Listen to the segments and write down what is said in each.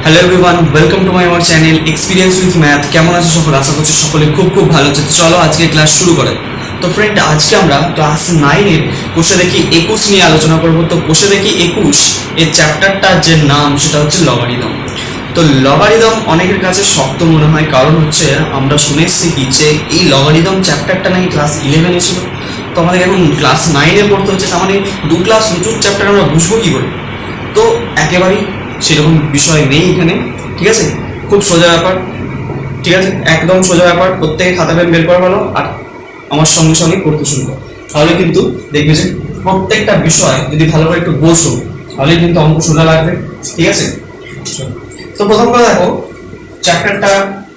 Hello everyone, welcome to my our channel experience with math. কেমন আছো সকলে? আশা করছি সকলে খুব খুব ভালো আছে। চলো আজকে ক্লাস শুরু করে। তো ফ্রেন্ড, আজকে আমরা ক্লাস 9-এর কোষে দেখি 21 নিয়ে আলোচনা করব। তো কোষে দেখি 21 এর চ্যাপ্টারটার যে নাম সেটা হচ্ছে লগারিদম। তো লগারিদম অনেকের কাছে শক্ত মনে হয়, কারণ হচ্ছে আমরা শুনে এসেছি কি যে এই লগারিদম চ্যাপ্টারটা নাকি ক্লাস 11-এ ছিল। তো আমাদের এখন ক্লাস 9-এ পড়তে হচ্ছে, তার মানে দু ক্লাস উঁচুর চ্যাপ্টার আমরা বুঝবো কি করে? তো একেবারেই সেরকম বিষয় নেই এখানে, ঠিক আছে? খুব সোজা ব্যাপার, ঠিক আছে? একদম সোজা ব্যাপার। প্রত্যেকে খাতা পেন বের করা ভালো, আর আমার সঙ্গে সঙ্গে করতে শুরু করো। তাহলে কিন্তু দেখবে যে প্রত্যেকটা বিষয় যদি ভালো করে একটু বোঝো, তাহলে কিন্তু অঙ্ক সোজা লাগবে, ঠিক আছে? তো প্রথম কথা দেখো, চ্যাপ্টারটা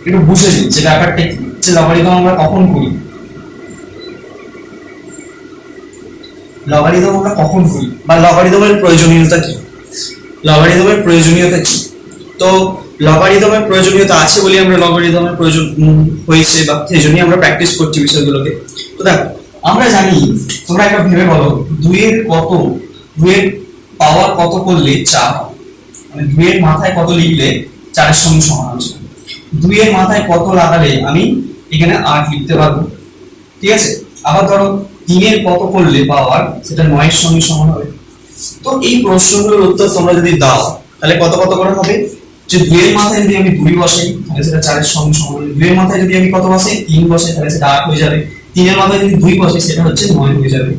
একটু বুঝে নিই যে ব্যাপারটা কি, যে লগারিদম আমরা কখন করি, লগারিদম আমরা কখন করি, বা লগারিদমের প্রয়োজনীয়তা কি, লগারিদমের প্রয়োজনীয়তা কি। তো লগারিদমের প্রয়োজনীয়তা আছে বলে আমরা লগারিদমের প্রয়োজন হয়েছে, বা সেই জন্যই আমরা প্র্যাকটিস করছি বিষয়গুলোকে। তো দেখো, আমরা জানি, তোমরা একটা ভেবে বলো, দুইয়ের পাওয়ার কত করলে 4 হয়, মানে দুইয়ের মাথায় কত লিখলে 4-এর সঙ্গে সমান হবে। দুইয়ের মাথায় কত লাগালে আমি এখানে 8 লিখতে পারবো, ঠিক আছে? আবার ধরো 3-এর কত করলে পাওয়ার সেটা 9-এর সঙ্গে সমান হবে। তো এই প্রশ্নগুলোর উত্তর তোমরা যদি দাও, তাহলে কত কত করে হবে? যে 2-এর মাথায় যদি আমি 2 বসাই, তাহলে সেটা 4-এর সঙ্গে সমান হবে। 2-এর মাথায় যদি আমি কত বসাই, 3 বসাই, তাহলে সেটা 8 হয়ে যাবে। 3-এর মাথায় যদি 2 বসাই, সেটা হচ্ছে 9 হয়ে যাবে।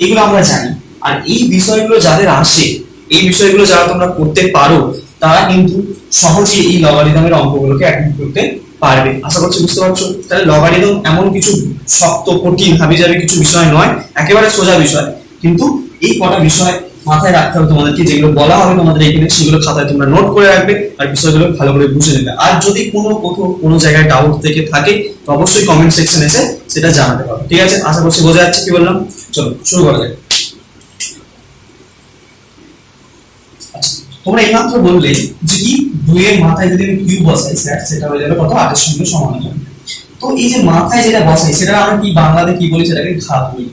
এগুলো আমরা জানি। আর এই বিষয়গুলো যাদের আসে, এই বিষয়গুলো যারা তোমরা করতে পারো, তারা কিন্তু সহজেই এই লগারিদমের অঙ্কগুলোকে অ্যাটেন্ড করতে পারবে। আশা করছি বুঝতে পারছো। তাহলে লগারিদম এমন কিছু শক্ত কঠিন হাবিজাবি কিছু বিষয় নয়, একেবারে সোজা বিষয়। কিন্তু এই কটা বিষয় মাথায় রাখতে হবে তোমাদেরকে, যেগুলো বলা হবে তোমাদের এখানে, সেগুলো খাতায় তোমরা নোট করে রাখবে, আর বিষয়গুলো ভালো করে বুঝে নেবে। আর যদি কোনো জায়গায় ডাউট থেকে থাকে, তো অবশ্যই কমেন্ট সেকশনে এসে সেটা জানাতে পারো, ঠিক আছে? আশা করছি বোঝা যাচ্ছে কি বললাম। চলো শুরু করা যাক। আচ্ছা, তোমরা এইমাত্র বললে যে কি 2-এর মাথায় যদি আমি কিউব বসাই, সেটা হয়ে যাবে কত? 8-এর সঙ্গে সমান হয়ে যাবে। তো এই যে মাথায় যেটা বসাই, সেটা আমরা কি বাংলাতে কি বলি? সেটাকে ঘাত বলি।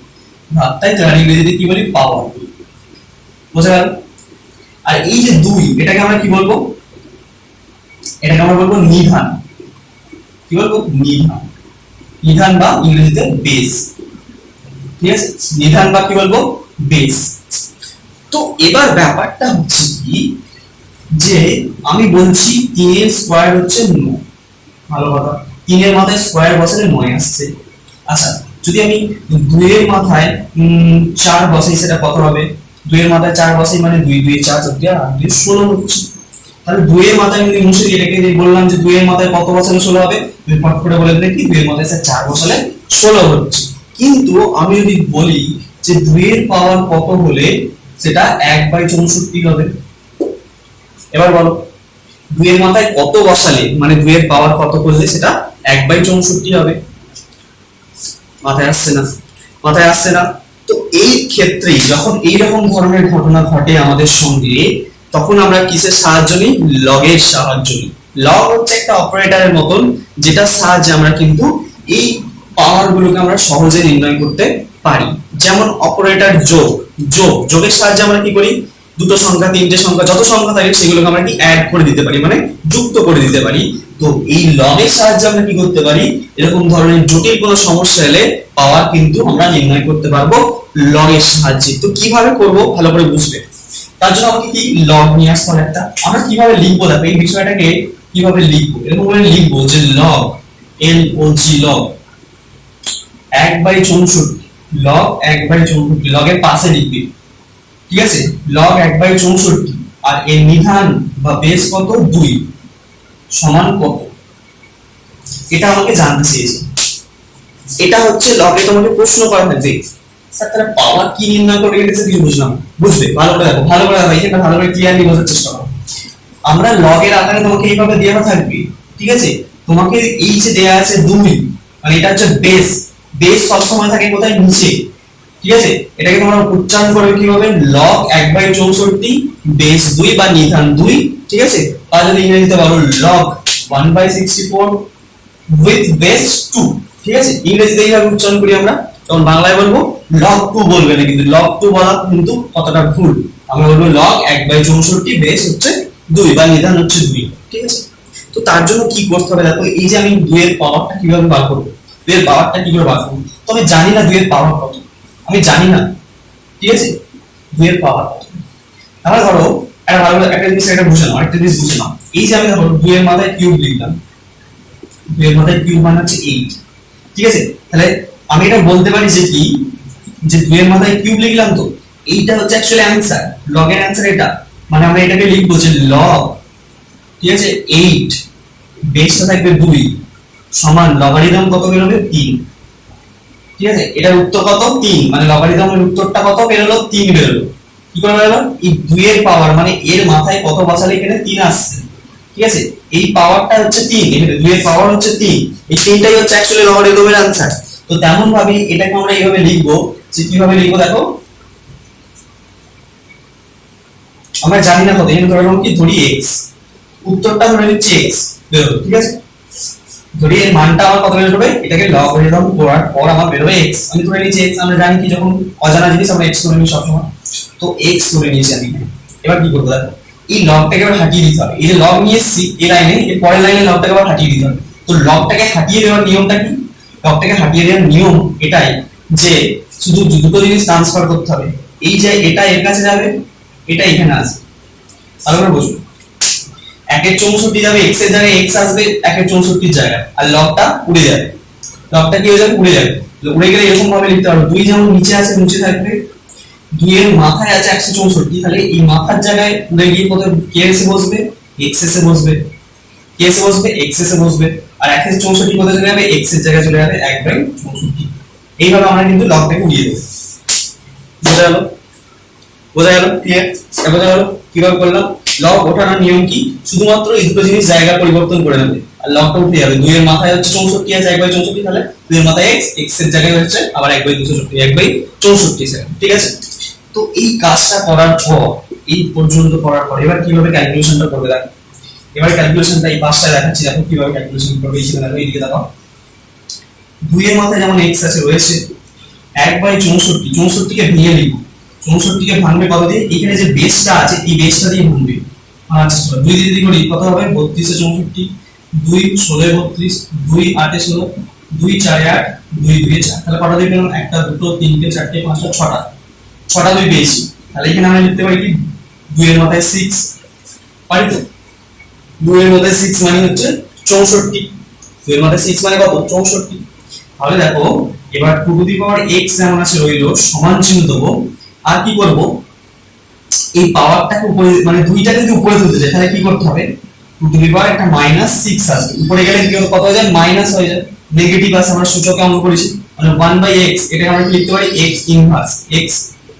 ঘাত, তাই তো? আর ইংরেজিতে কি বলি? পাওয়ার বলি। বোঝা গেল? আর এই যে 2, এটাকে আমরা কি বলবো? এটাকে আমরা বলবো নিধান। কি বলবো? নিধান। নিধান বা ইংরেজিতে বেস, ঠিক আছে? নিধান বা কি বলবো? বেস। তো এবার ব্যাপারটা হচ্ছে কি, যে আমি বলছি 3-এর স্কয়ার হচ্ছে 9। ভালো কথা, 3-এর মাথায় স্কয়ার বসালে 9 আসছে। আচ্ছা, যদি আমি 2-এর মাথায় 4 বসাই, সেটা কত হবে? 2-এর মাথায় 4 বসাই মানে 2 2 4 14 আর 2 16 হচ্ছে। তাহলে 2-এর মাথায় যদি মুছে দিই, এটাকে যে বললাম যে 2-এর মাথায় কত বসালে 16 হবে, তুমি ফট করে বলে দিলে কি 2-এর মাথায় 4 বসালে 16 হচ্ছে। কিন্তু আমি যদি বলি যে 2-এর পাওয়ার কত হলে সেটা 1/64 হবে, এবার বলো 2-এর মাথায় কত বসালে, মানে 2-এর পাওয়ার কত করলে সেটা 1/64 হবে? মাথায় আসছে না? মাথায় আসছে না? তো এই ক্ষেত্রে যখন এইরকম ধরনের ঘটনা ঘটে আমাদের সঙ্গে, তখন আমরা কিসের সাহায্য নিই? লগের সাহায্য নিই। লগ হচ্ছে একটা অপারেটরের মতন, যেটার সাহায্যে আমরা কিন্তু এই পাওয়ার গুলোকে আমরা সহজে নির্ণয় করতে পারি। যেমন অপারেটর যোগের সাহায্যে আমরা কি করি? দুটো সংখ্যা, তিনটে সংখ্যা, যত সংখ্যা থাকে সেগুলোকে আমরা কি অ্যাড করে দিতে পারি, মানে যুক্ত করে দিতে পারি। তো এই লগের সাহায্যে আমরা কি করতে পারি? এরকম ধরনের জটিল কোনো সমস্যা এলে পাওয়ার কিন্তু আমরা নির্ণয় করতে পারবো লগের সাহায্যে। তো কিভাবে করব ভালো করে বুঝবে। তার জন্য আমাকে কি লগ নিয়ে আসতে হবে একটা। আমরা কিভাবে লিখবো, দেখো এই বিষয়টাকে কিভাবে লিখবো, এরকম করে লিখবো যে লগ, LOG, লগ 1/64, লগ 1/64, লগের পাশে লিখবি, ঠিক আছে? লগ 1/64, আর এর নিধান বা বেস কত? 2 সমান কত? এটা আমাকে জানতে চেয়েছে। এটা হচ্ছে লগে তোমাকে প্রশ্ন করা থাকবে, স্যার তাহলে পাওয়ার কি নির্ণয় করবে? এটা কিছু বুঝলাম। বুঝবে ভালো করে দেখো, ভালো করে দেখো, এটা ভালো করে ক্লিয়ারলি বোঝার চেষ্টা করো। আমরা লগের আকারে তোমাকে এইভাবে দেওয়া থাকবে, ঠিক আছে? তোমাকে এই যে দেয়া আছে 2, মানে এটা হচ্ছে বেস। বেস সব সময় থাকে কোথায়? নিচে, ঠিক আছে? এটাকে তোমরা উচ্চারণ করবে কিভাবে? লগ 1/64 বেস 2 বা নিধান 2, ঠিক আছে? আর যদি ইংরেজিতে বলো লগ 1/64 উইথ বেস 2, ঠিক আছে? ইংরেজিতে এইভাবে উচ্চারণ করি আমরা। তখন বাংলায় বলবো লগ 2 বলবে না, কিন্তু লগ 2 বলা কিন্তু কতটা ভুল। আমরা বলবো লগ 1/64 বেস হচ্ছে 2 বা নিধান হচ্ছে 2, ঠিক আছে। তো তার জন্য কি করতে হবে দেখো, এই যে আমি 2 এর পাওয়ারটা কিভাবে বার করব, 2 এর পাওয়ারটা কি করে বার করব, তো আমি জানি না 2 এর পাওয়ার কত, আমি জানি না, ঠিক আছে, 2 এর পাওয়ার কত। তাহলে ধরো একটা ভালো একটা জিনিস এটা বুঝে নাও, আরেকটা জিনিস বুঝে নাও, এই যে আমি ধরো 2 এর মাথায় কিউব লিখলাম, 2 এর মাথায় কিউব মানে হচ্ছে 8, ঠিক আছে। তাহলে আমি এটা বলতে পারি যে কি, যে 2 এর মাথায় কিউব লিখলাম, তো এইটা হচ্ছে অ্যাকচুয়ালি অ্যানসার, লগ এর অ্যানসার এটা, মানে আমরা এটাকে লিখবো যে লগ, ঠিক আছে, 8 বেসটা থাকবে 2 সমান লগারিদম কত বেরোবে 3, ঠিক আছে। এটার উত্তর কত 3, মানে লগারিদমের উত্তরটা কত বেরোলো 3 বেরোলো। কি করে বেরোলো, এই 2 এর পাওয়ার মানে এর মাথায় কত বসালে এখানে 3 আসছে, ঠিক আছে। এই পাওয়ারটা হচ্ছে 3, এখানে 2 এর পাওয়ার হচ্ছে 3, এই 3টাই হচ্ছে অ্যাকচুয়ালি লগারিদমের आंसर। তো তেমন ভাবে এটাকে আমরা এইভাবে লিখবো, যে কিভাবে লিখবো দেখো, আমরা জানি না কত, এখানে ধরলাম কি ধরি x, উত্তরটা ধরে নিচ্ছি x বেরোলো, ঠিক আছে। ধরি এর মানটা আমার কত বেরোবে, এটাকে লগারিদম করার পর আমার বেরোবে x, আমি ধরে নিচ্ছি x, আমরা জানি কি যখন অজানা জিনিস আমরা x ধরে নিই সবসময়, তো x ধরে নিয়েছি আমি। এবার কি করবো দেখো, এই লগটাকে আবার হাটিয়ে দিতে হবে, এই যে লগ নিয়ে এসেছি এই লাইনে, এর পরের লাইনে লগটাকে আবার হাটিয়ে দিতে হবে। তো লগটাকে হাটিয়ে দেওয়ার নিয়মটা কি, লগটাকে হাটিয়ে দেওয়ার নিয়ম এটাই যে শুধু দুটো জিনিস ট্রান্সফার করতে হবে, এই যে এটা এর কাছে যাবে, এটা এখানে আসবে, ভালো করে বুঝুন। 1 এর 64 যাবে x এর জায়গায় x আসবে 1 এর 64 জায়গায়, আর লগটা উড়ে যাবে, লগটা কি হয়ে যাবে উড়ে যাবে। উড়ে গেলে এরকম ভাবে লিখতে পারো, 2 যেমন নিচে আছে নিচে থাকবে, 2 এর মাথায় আছে 164, তাহলে এই মাথার জায়গায় উড়ে গিয়ে কত কে এসে বসবে, x এসে বসবে, কে এসে বসবে x এসে বসবে, আর 1 এর 64 কোথায় চলে যাবে, x এর জায়গায় চলে যাবে 1/64। এইভাবে আমরা কিন্তু লগটাকে উড়িয়ে দেব। বোঝা গেল, বোঝা গেল, ক্লিয়ার, বোঝা গেল কিভাবে করলাম। লগ ওঠানোর নিয়ম কি, শুধুমাত্র এই দুটো জিনিস জায়গা পরিবর্তন করে নেবে আর লগটা উঠে যাবে। 2 এর মাথায় হচ্ছে 64 আছে 1/64, তাহলে 2 এর মাথায় x, x এর জায়গায় হচ্ছে আবার 1/264, 1/64, ঠিক আছে। তো এই কাজটা করার পর, এই পর্যন্ত করার পর এবার কিভাবে ক্যালকুলেশনটা করবে দেখো, এবার ক্যালকুলেশনটা এই পাশটায় দেখাচ্ছি, দেখো কিভাবে ক্যালকুলেশন করবে। এই দেখো এইদিকে দেখো, 2 এর মাথায় যেমন x আছে রয়েছে 1/64, 64 কে ভেঙে লিখব, 64 কে ভাঙবে কত দিয়ে, এখানে যে বেসটা আছে এই বেসটা দিয়ে ভাঙবে। আচ্ছা 2 দিয়ে যদি করি কত হবে, 32 এ 64, 2 16 32, 2 8 এ 16, 2 4 8, 2 2 4, তাহলে কটা দিয়ে পেলাম, একটা দুটো তিনটে চারটে পাঁচটা ছটা, ছটা 2 পেয়েছি। তাহলে এখানে আমরা লিখতে পারি কি 2 এর মাথায় 6, পারি তো, 2 এর মাথায় 6 মানে হচ্ছে 64, 2 এর মাথায় 6 মানে কত 64। তাহলে দেখো এবার 2 টু দি পাওয়ার x যেমন আছে রইলো, সমান চিহ্ন দেবো, আর কি করব, এই পাওয়ারটাকে উপরে মানে দুইটাকে যদি উপরে তুলতে চাই তাহলে কি করতে হবে, 2 টু দি পাওয়ার একটা -6 আসবে, উপরে গেলে কি কত হয়ে যায় মাইনাস হয়ে যায়, নেগেটিভ আছে, আমরা সূচকে অঙ্ক করেছি, মানে 1/x, এটাকে আমরা লিখতে পারি x ইনভার্স, x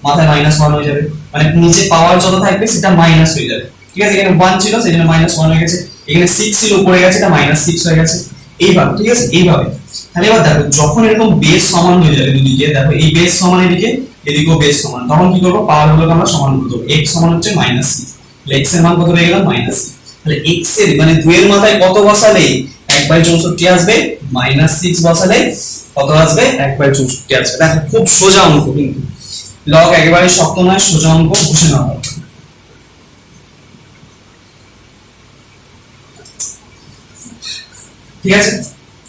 মাথায় -1 হয়ে যাবে, মানে নিচে পাওয়ার যত থাকবে সেটা মাইনাস হয়ে যাবে, ঠিক আছে। এখানে 1 ছিল সেজন্য -1 হয়ে গেছে, এখানে 6 ছিল উপরে গেছে এটা -6 হয়ে গেছে, এইভাবে, ঠিক আছে, এইভাবে। তাহলে এবার দেখো যখন এরকম বেস সমান হয়ে যাবে দুদিকে, দেখো এই বেস সমান এদিকে, এদিকেও বেস সমান, তখন কি করব, পাওয়ারগুলোকে আমরা সমান করে দেব, x সমান হচ্ছে -6, তাহলে x এর মান কত হয়ে গেল -6, তাহলে x এর মানে 2 এর মাথায় কত বসালে 1/64 আসবে, -6 বসালে কত আসবে 1/64 আসবে। দেখো খুব সোজা অঙ্ক, কিন্তু লগ একেবারে শক্ত নয়, সোজা অঙ্ক, বুঝে নাও। ঠিক আছে,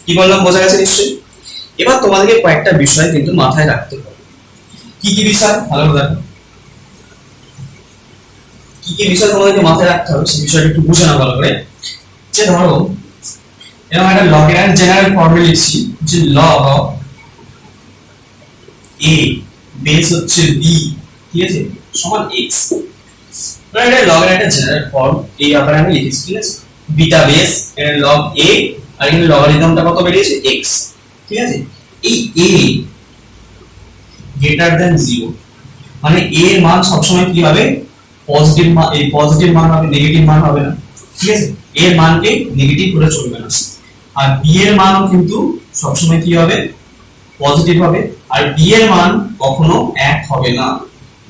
কি বললাম বোঝা গেছে নিশ্চয়ই। এবার তোমাদেরকে কয়েকটা বিষয় কিন্তু মাথায় রাখতে হবে। কি কি বিষয়, ভালো করে দেখো, কি কি বিষয় তোমাদেরকে মাথায় রাখতে হবে সেই বিষয়টা একটু বুঝে নাও ভালো করে। যে ধরো এরকম একটা লগের জেনারেল ফর্মুলা লিখছি, যে লগ অফ a বেস হচ্ছে b, ঠিক আছে, সমান x, মানে এটা লগের একটা জেনারেল ফর্ম, এই আকারে আমি লিখেছি, ঠিক আছে। বিটা বেস এর লগ a, আর এখানে লগারিদমটা কত বেরিয়েছে x, ঠিক আছে। এই a গ্রেটার দ্যান 0, মানে a এর মান সবসময় কি হবে, পজিটিভ মান, এই পজিটিভ মান হবে, নেগেটিভ মান হবে না, ঠিক আছে। a এর মানকে নেগেটিভ করে চলবে না, আর b এর মানও কিন্তু সবসময় কি হবে, পজিটিভ হবে, আর b এর মান কখনো 1 হবে না।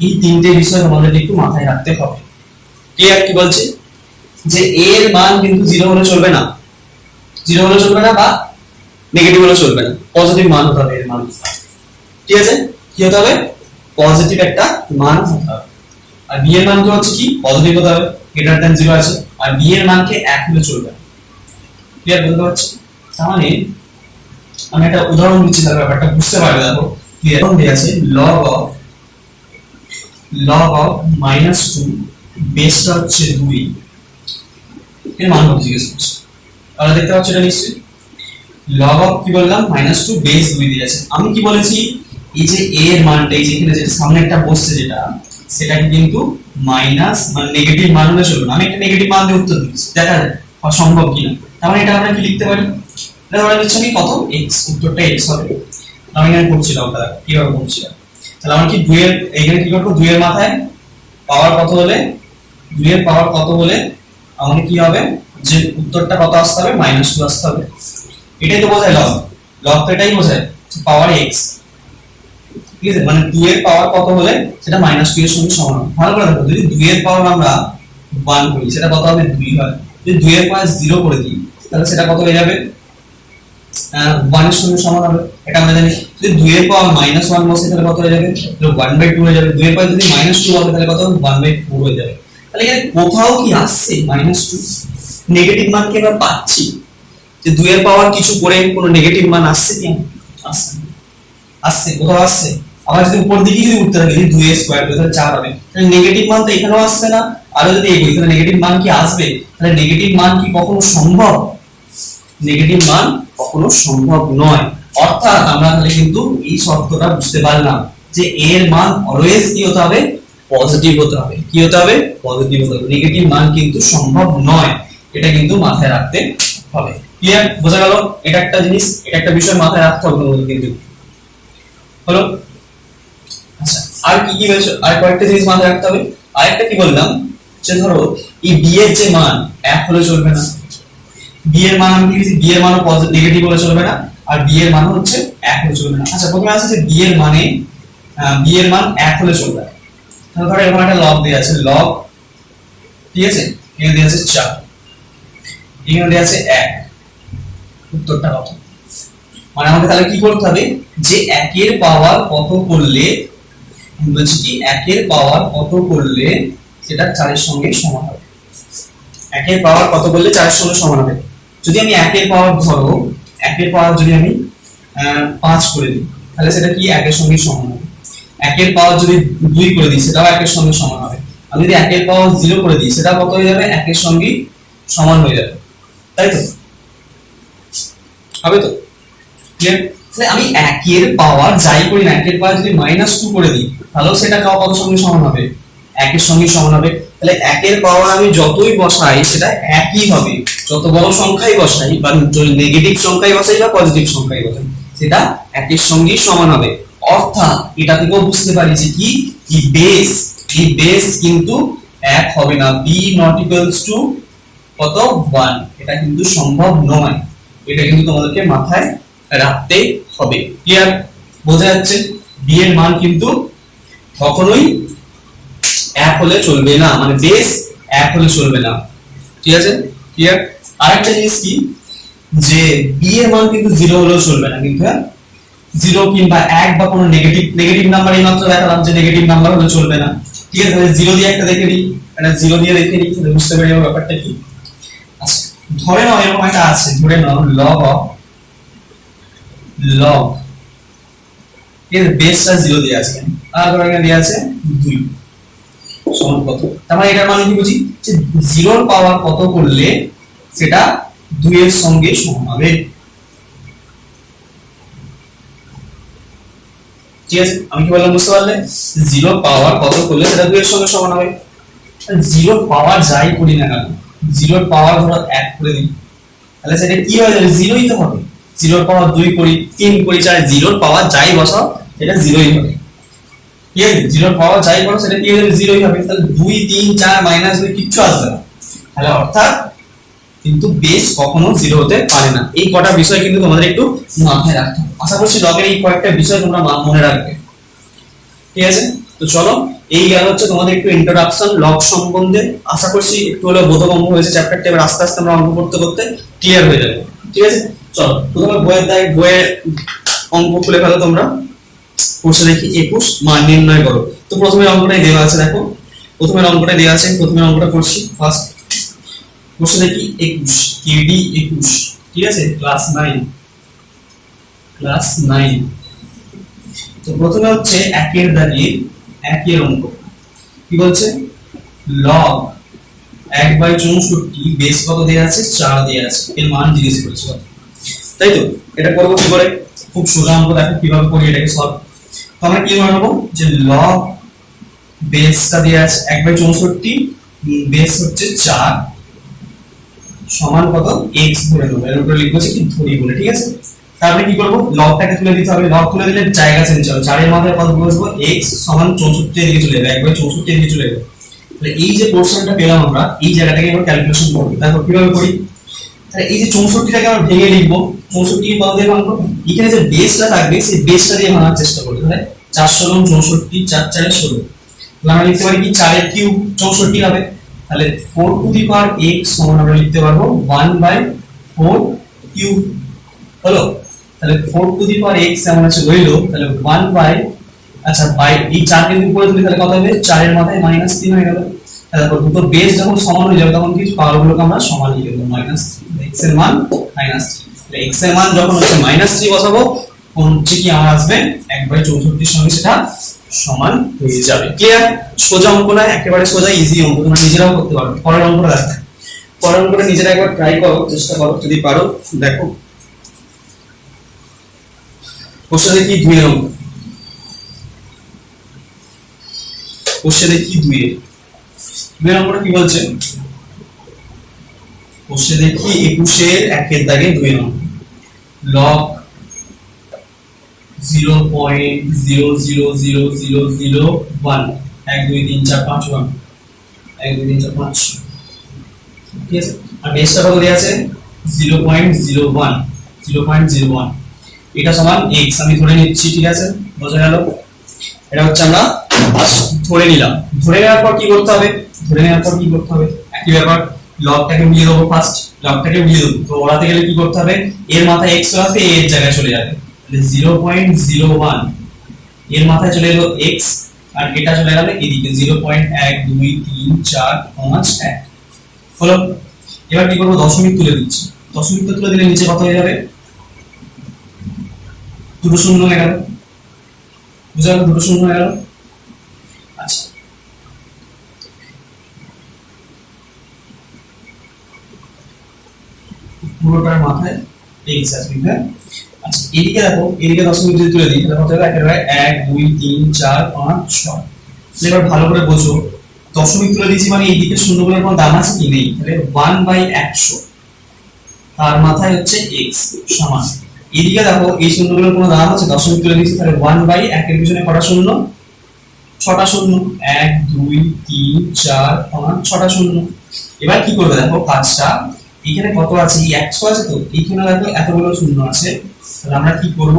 এই তিনটে বিষয় তোমাদের একটু মাথায় রাখতে হবে। ক্লিয়ার কি বলছি, যে a এর মান কিন্তু 0 হলে চলবে না, 0 হলে চলবে না, বা নেগেটিভ হলে চলবে না, পজিটিভ মান হতে হবে এর মান, ঠিক আছে। কি হতে হবে, পজিটিভ একটা মান হতে হবে, আর b এর মান তো হচ্ছে কি পজিটিভ হতে হবে। গ্রেটার দ্যান 0 আছে, আর b এর মানকে 1 হলে চলবে। ক্লিয়ার বুঝতে পারছো? তাহলে আমি একটা উদাহরণ দিচ্ছি, তাহলে ব্যাপারটা বুঝতে পারবে। দেখো ক্লিয়ার দেয়া আছে log of -2 বেসটা হচ্ছে 2 এর মান কত জিজ্ঞেস করছে। তাহলে দেখতে পাচ্ছ এটা নিশ্চয়ই log of কি বললাম -2 বেস 2 দিয়েছে। আমি কি বলেছি, এই যে a এর মানটা এই যে এখানে যেটা সামনে একটা বসছে যেটা, সেটাকে কিন্তু মাইনাস মানে নেগেটিভ মান হলে চলবে না। আমি একটা নেগেটিভ মান দিয়ে উত্তর দিচ্ছি, দেখা যায় সম্ভব কিনা। তার মানে এটা আমরা কি লিখতে পারি, এটা ধরে নিচ্ছি আমি কত x, উত্তরটা x হবে। আমি এখানে করছিলাম, তাহলে কিভাবে করছিলাম, তাহলে আমরা কি 2 এর এইখানে কি করব, 2 এর মাথায় পাওয়ার কত হলে 2 এর পাওয়ার কত হলে আমাদের কি হবে, যে উত্তরটা কত আসতে হবে, -2 আসতে হবে। এটাই তো বোঝায় লগ, লগ তো এটাই বোঝায় পাওয়ার x। ঠিক আছে, মানে 2 এর পাওয়ার কত হলে সেটা -2 এর সঙ্গে সমান হবে। ভালো করে দেখো, যদি 2 এর পাওয়ার আমরা 1 করি সেটা কত হবে, 2 হয়। যদি 2 এর পাওয়ার 0 করে দিই তাহলে সেটা কত হয়ে যাবে, 1 এর সঙ্গে সমান হবে। এটা আমরা জানি। যদি 2 এর পাওয়ার -1 বসে তাহলে কত হয়ে যাবে, তাহলে 1/2 হয়ে যাবে। 2 এর পাওয়ার যদি -2 হবে তাহলে কত হবে, 1/4 হয়ে যাবে। তাহলে এখানে কোথাও কি আসছে -2, নেগেটিভ মান কি আমরা পাচ্ছি, যে 2 এর পাওয়ার কিছু করে কোনো নেগেটিভ মান আসছে কি, আসছে আসছে, কোথাও আসছে। আবার যদি উপর দিকে যদি উঠতে থাকে, যদি 2 এর স্কয়ার করে তাহলে 4 হবে, তাহলে নেগেটিভ মান তো এখানেও আসছে না। আর যদি এগোই তাহলে নেগেটিভ মান কি আসবে, তাহলে নেগেটিভ মান কি কখনো সম্ভব, নেগেটিভ মান কখনো সম্ভব নয়। অর্থাৎ আমরা তাহলে কিন্তু এই শর্তটা বুঝতে পারলাম যে এর মান অলওয়েজ কি হতে হবে, পজিটিভ হতে হবে। কি হতে হবে, পজিটিভ হতে হবে। নেগেটিভ মান কিন্তু সম্ভব নয়, এটা কিন্তু মাথায় রাখতে হবে। ক্লিয়ার, বোঝা গেল? এটা একটা জিনিস, এটা একটা বিষয় মাথায় রাখতে হবে তোমাদের কিন্তু। হলো? আচ্ছা, আর কি কি বলছো, আর কয়েকটা জিনিস মাথায় রাখতে হবে। আরেকটা কি বললাম, যে ধরো এই b এর যে মান 1 হলে চলবে না। b এর মান আমি লিখেছি, b এর মানও পজিটিভ নেগেটিভ হলে চলবে না, আর b এর মান হচ্ছে 1 হলে চলবে না। আচ্ছা, প্রথমে আছে যে b এর মানে b এর মান 1 হলে চলবে না। তাহলে ধরো এরকম একটা লগ দেয়া আছে, লগ, ঠিক আছে, এখানে দেয়া আছে 4, এখানে দেয়া আছে 1, উত্তরটা কত? মানে আমাকে তাহলে কি করতে হবে, যে 1 এর পাওয়ার কত করলে, বলছি কি 1 এর পাওয়ার কত করলে সেটা 4 এর সঙ্গে সমান হবে। 1 এর পাওয়ার কত করলে 4 এর সঙ্গে সমান হবে। যদি আমি 1 এর পাওয়ার ধরো 1 এর পাওয়ার যদি আমি 5 করে দিই তাহলে সেটা কি 1 এর সঙ্গে সমান হবে। 1 এর পাওয়ার যদি 2 করে দিই সেটাও 1 এর সঙ্গে সমান হবে। আমি যদি 1 এর পাওয়ার 0 করে দিই সেটা কত হয়ে যাবে, 1 এর সঙ্গে সমান হয়ে যাবে। তাই তো হবে তো? ক্লিয়ার? তাহলে আমি 1 এর পাওয়ার যাই করি না, 1 এর পাওয়ার যদি -2 করে দিই তাহলেও সেটা কত সঙ্গে সমান হবে, 1 এর সঙ্গে সমান হবে। তাহলে 1 এর পাওয়ার আমি যতই বসাই সেটা একই হবে। যত বড় সংখ্যাই বসাই, বা নেগেটিভ সংখ্যাই বসাই বা পজিটিভ সংখ্যাই বসাই, সেটা 1 এর সঙ্গেই সমান হবে। অর্থাৎ এটা থেকেও বুঝতে পারি যে কি, এই বেস কিন্তু 1 হবে না। b not equals to কত, 1, এটা কিন্তু সম্ভব নয়। এটা কিন্তু তোমাদেরকে মাথায় রাখতে হবে। ক্লিয়ার, বোঝা যাচ্ছে? b এর মান কিন্তু কখনোই 1 হলে চলবে না, মানে বেস 1 হলে চলবে না। ঠিক আছে, ক্লিয়ার? আরেকটা জিনিস কি, যে b এর মান কিন্তু 0 হলেও চলবে না কিন্তু, হ্যাঁ 0 কিংবা 1 বা কোনো নেগেটিভ নাম্বার এই মাত্র দেখালাম যে নেগেটিভ নাম্বার হলে চলবে না। ঠিক আছে, তাহলে 0 দিয়ে একটা দেখে নিই, এটা 0 দিয়ে দেখে নিই, তাহলে বুঝতে পারি ব্যাপারটা কি। আচ্ছা, ধরে নাও এরকম একটা আছে, ধরে নাও log এর বেসটা 0 দিয়ে আছে, আর ধরো এখানে দেয়া আছে 2 সমান কত। তার মানে এটার মানে কি বুঝি, যে 0 এর পাওয়ার কত করলে সেটা 2 এর সঙ্গে সমান হবে। ঠিক আছে, আমি কি বললাম বুঝতে পারলে? 0 পাওয়ার কত করলে সেটা 2 এর সঙ্গে সমান হবে। 0 পাওয়ার যাই করি না কেন, 0 পাওয়ার ধরো 1 করে দিই তাহলে সেটা কি হয়ে যাবে, 0ই তো হবে। 0 পাওয়ার 2 করি, 3 করি, 4, 0 পাওয়ার যাই বসাও সেটা 0ই হবে। ঠিক আছে, 0 পাওয়ার যাই করো সেটা কি হয়ে যাবে, 0ই হবে। তাহলে 2, 3, 4 -2 কিচ্ছু আসবে না। তাহলে অর্থাৎ কিন্তু বেস কখনো 0 হতে পারে না। এই কটা বিষয় কিন্তু তোমাদের একটু মাথায় রাখতে হবে। আশা করছি লগের এই কয়েকটা বিষয় তোমরা মনে রাখবে। ঠিক আছে, তো চলো, এই গেল হচ্ছে তোমাদের একটু ইন্ট্রোডাকশন লগ সম্বন্ধে। আশা করছি একটু হলেও বোধগম্য হয়েছে চ্যাপ্টারটা। এবার আস্তে আস্তে আমরা অঙ্ক করতে করতে ক্লিয়ার হয়ে যাবে। ঠিক আছে, চলো প্রথমে বইয়ের অঙ্ক খুলে ফেলো তোমরা। কোশ্চেন দেখি 21 মান নির্ণয় করো। তো প্রথমে অঙ্কটাই দেওয়া আছে, দেখো প্রথমের অঙ্কটা দেওয়া আছে, প্রথমের অঙ্কটা করছি ফার্স্ট। বসে দেখি 21 কেডি 21, ঠিক আছে, ক্লাস 9। তো প্রথমে হচ্ছে একের দাঁড়িয়ে একের অঙ্ক কি বলছে, লগ 1/64 বেস কত দেয়া আছে, 4 দেয়া আছে, এর মান জিজ্ঞেস করেছে, তাই তো। এটা করব কি করে, খুব সোজা অঙ্ক, দেখো কিভাবে করি এটাকে সলভ। তো আমরা কি বানাবো, যে লগ বেসটা দেয়া আছে 1/64, বেস হচ্ছে 4 সমান কত x ধরে নেবো, এর উপরে লিখবো কি ধরি বলে, ঠিক আছে। তারপরে কি করব, লগটাকে তুলে দিতে হবে, লগ তুলে দিলে জায়গা চেঞ্জ হবে, 4 এর মাথায় কত বসবো, x সমান 64 এর দিকে চলে যাবে, 1/64 এর দিকে চলে যাবে। তাহলে এই যে পোরশনটা পেলাম আমরা, এই জায়গাটাকে আমরা ক্যালকুলেশন করব। দেখো কিভাবে করি, তাহলে এই যে 64টাকে আমরা ভেঙে লিখবো, 64 কে কত দিয়ে ভাঙবো, এখানে যে বেসটা থাকবে সেই বেসটা দিয়ে ভাঙার চেষ্টা করব। তাহলে 4 × 64, 4 × 4 = 16। তাহলে আমরা লিখতে পারি কি 4 এর কিউব 64 হবে। তাহলে 4 টু দি পাওয়ার x সমান আমরা লিখতে পারবো 1/4 কিউব, হলো। তাহলে 4 টু দি পাওয়ার x এমন আছে রইলো, তাহলে 1 বাই, আচ্ছা বাই এই 4 কে উপরে তুলি তাহলে কত হবে, 4 এর মাথায় -3 হয়ে গেল। তারপর দুটো বেস যখন সমান হয়ে যাবে তখন কি পাওয়ারগুলোকে আমরা সমান লিখে দেব, -3, x এর মান -3। তাহলে x এর মান যখন হচ্ছে -3 বসাবো, কোন হচ্ছে কি আমার আসবে 1/64 এর সঙ্গে সেটা সমান হয়ে যাবে। ক্লিয়ার? সোজা অঙ্ক না, একেবারে সোজা ইজি অঙ্ক, তোমরা নিজেরাও করতে পারো। পরের অঙ্কটা দেখো, পরের অঙ্কটা নিজেরা একবার ট্রাই করো, চেষ্টা করো, যদি পারো। দেখো কোশ্চেন দেখি 2 এর অঙ্ক, কোশ্চেন দেখি 2 এর অঙ্কটা কি বলছে, কোশ্চেন দেখি 21 এর 1 এর দাগে 2 এর অঙ্ক, লগ 0.00001 1 2 3 4 5 1 1 2 3 4 5, ঠিক আছে। আর বেসটা কত দেয়া আছে 0.01, এটা সমান x আমি ধরে নিচ্ছি, ঠিক আছে, বোঝা গেল। এটা হচ্ছে আমরা ধরে নিলাম। ধরে নেওয়ার পর কি করতে হবে, একই ব্যাপার, লগটাকে উড়িয়ে দেবো, ফার্স্ট লগটাকে উড়িয়ে দেবো। তো ওড়াতে গেলে কি করতে হবে, এর মাথায় x আসবে, a এর জায়গায় চলে যাবে, তাহলে 0.01 এর মাথায় চলে এলো x, আর এটা চলে গেল এদিকে 0.1 2 3 4 5 1, হলো। এবার কি করব, দশমিক তুলে দিচ্ছি, দশমিক তুলে দিলে নিচে কত হয়ে যাবে, দুটো শূন্য হয়ে গেল, বুঝা গেল, দুটো শূন্য হয়ে গেল। আচ্ছা পুরোটার মাথায় x আসবে। আচ্ছা এদিকে দেখো, এদিকে দশমিক যদি তুলে দিই তাহলে কত হবে, একেবারে 1 2 3 4 5 6। এবার ভালো করে বোঝো, দশমিক তুলে দিয়েছি মানে এইদিকে শূন্যগুলোর কোনো দাম আছে কি, নেই। তাহলে 1/100 তার মাথায় হচ্ছে x সমান, এদিকে দেখো এই শূন্যগুলোর কোনো দাম আছে, দশমিক তুলে দিয়েছি, তাহলে 1/1 এর পিছনে কটা শূন্য, 6টা শূন্য, 1 2 3 4 5 6টা শূন্য। এবার কি করবে, দেখো কাজটা, এখানে কত আছে, 100 আছে, তো এখানে দেখো এতগুলো শূন্য আছে। তাহলে আমরা কি করব,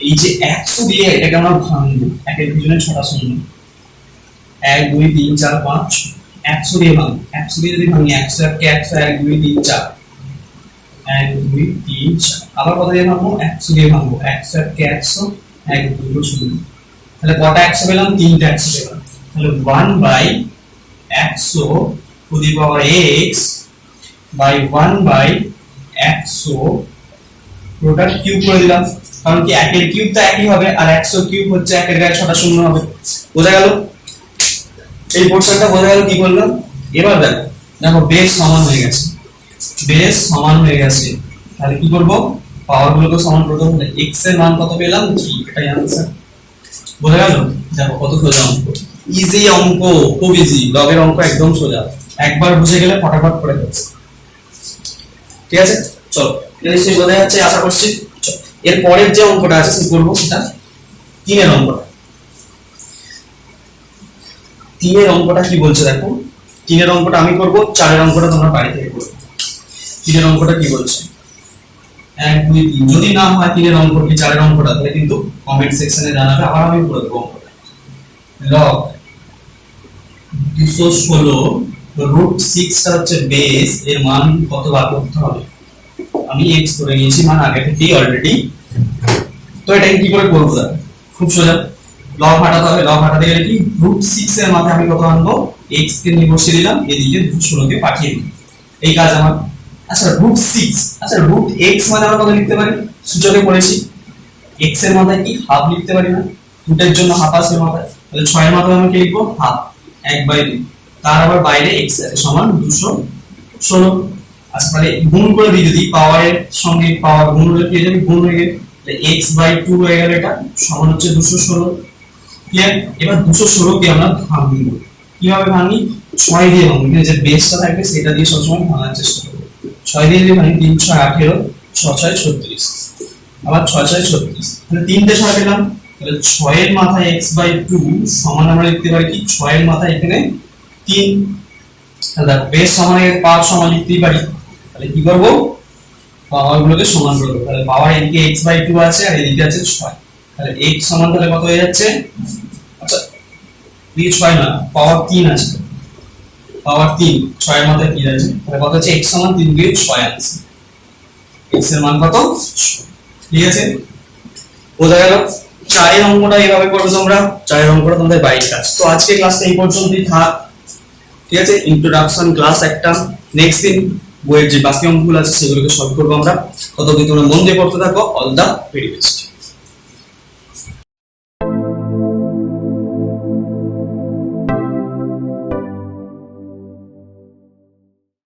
এই যে 100 দিয়ে এটাকে আমরা ভাঙবো, একের পিছনে 6টা শূন্য, 1 2 3 4 5 100 দিয়ে ভাঙবো, 100 দিয়ে যদি ভাঙি 100 কে 100 1 2 3 4 1 2 3 4, আবার কত দিয়ে ভাঙবো, 100 দিয়ে ভাঙবো, 100 কে 100 1 2 শূন্য। তাহলে কটা 100 পেলাম, 3টা 100 পেলাম। তাহলে 1/100 to the power x by 1/100 পুরোটা কিউব করে দিলাম, কারণ কি 1 এর কিউব তো একই হবে, আর 100 কিউব হচ্ছে 1 এর গায়ে 6টা শূন্য হবে। বোঝা গেল, এই পোরশনটা বোঝা গেল কি বললাম। এবার দেখো, দেখো বেস সমান হয়ে গেছে, বেস সমান হয়ে গেছে, তাহলে কি করব, পাওয়ারগুলোকে সমান করতে হবে। x এর মান কত পেলাম, 3, এটাই आंसर। বোঝা গেল, দেখো কত সোজা অঙ্ক, ইজি অঙ্ক, খুব ইজি, লগের অঙ্ক একদম সোজা, একবার বুঝে গেলে ফটাফট করে দেবে, ঠিক আছে। চলো এটা সেই বোঝা যাচ্ছে আশা করছি। এর পরের যে অঙ্কটা আছে সেটা করব, সেটা 3 এর অঙ্কটা। 3 এর অঙ্কটা কি বলছে দেখো, 3 এর অঙ্কটা আমি করব, 4 এর অঙ্কটা তোমরা বাড়ি থেকে করবে। 3 এর অঙ্কটা কি বলছে, 1 2 3, যদি না হয় 3 এর অঙ্ক কি 4 এর অঙ্কটা, তাহলে কিন্তু কমেন্ট সেকশনে জানাবে, আবার আমি করে দেব অঙ্কটা। লগ 216 √6 টা হচ্ছে বেস, এর মান কত বার করতে হবে, আমি x ধরে নিয়েছি, মান আগে থেকেই অলরেডি। তো এটা কি করে করব, খুব সোজা, লব হাটাতে হবে, লব হাটাতে গেলে কি √6 এর মাথায় আমি কত আনবো, x কে নিয়ে বসিয়ে দিলাম, এদিকে 216 কে পাঠিয়ে দিলাম, এই কাজ আমার। আচ্ছা √6, আচ্ছা √x মানে আমরা কত লিখতে পারি, সূচকে পড়েছি x এর মাথায় কি হাফ লিখতে পারি না, রুটের জন্য হাফ আসবে মাথায়, তাহলে 6 এর মাথায় আমি কি লিখবো, হাফ, 1/2, তার আবার বাইরে x আছে সমান 216। আচ্ছা তাহলে গুণ করে দিই, যদি পাওয়ারের সঙ্গে পাওয়ার গুণ হলে কি হয়ে যাবে, গুণ হয়ে গেলে x/2 হয়ে গেল, এটা সমান হচ্ছে 216। ক্লিয়ার? এবার 216 কে আমরা ভাঙবো, কিভাবে ভাঙি, 6 দিয়ে ভাঙবো, কিন্তু যে বেসটা থাকবে সেটা দিয়ে সবসময় ভাঙার চেষ্টা করব। 6 দিয়ে যদি ভাঙি 3 6 18, 6 6 36, আবার 6 6 36, তাহলে 3 তে 6 পেলাম, তাহলে 6 এর মাথায় x/2 সমান আমরা লিখতে পারি কি, 6 এর মাথায় এখানে 3, তাহলে বেস সমান এর পাওয়ার সমান লিখতেই পারি, তাহলে কি করব, পাওয়ার গুলোকে সমান করব, তাহলে পাওয়ার এদিকে x/2 আছে আর এদিকে আছে 6, তাহলে x সমান তাহলে কত হয়ে যাচ্ছে, আচ্ছা এদিকে 6 না, পাওয়ার 3 আছে, পাওয়ার 3, 6 এর মাথায় 3 আছে, তাহলে কত হচ্ছে, x সমান 3 দিয়ে 6 আছে, x এর মান কত, ঠিক আছে, বোঝা গেল। 4 এর অঙ্কটা এইভাবে করবে তোমরা, 4 এর অঙ্কটা তোমাদের বাইরে কাজ। তো আজকে ক্লাসটা এই পর্যন্তই থাক, ঠিক আছে, ইন্ট্রোডাকশন ক্লাস একটা, নেক্সট দিন বইয়ের যে বাকি অঙ্কগুলো আছে সেগুলোকে সলভ করবো আমরা, ততদিন তোমরা মন দিয়ে পড়তে থাকো। All the very best.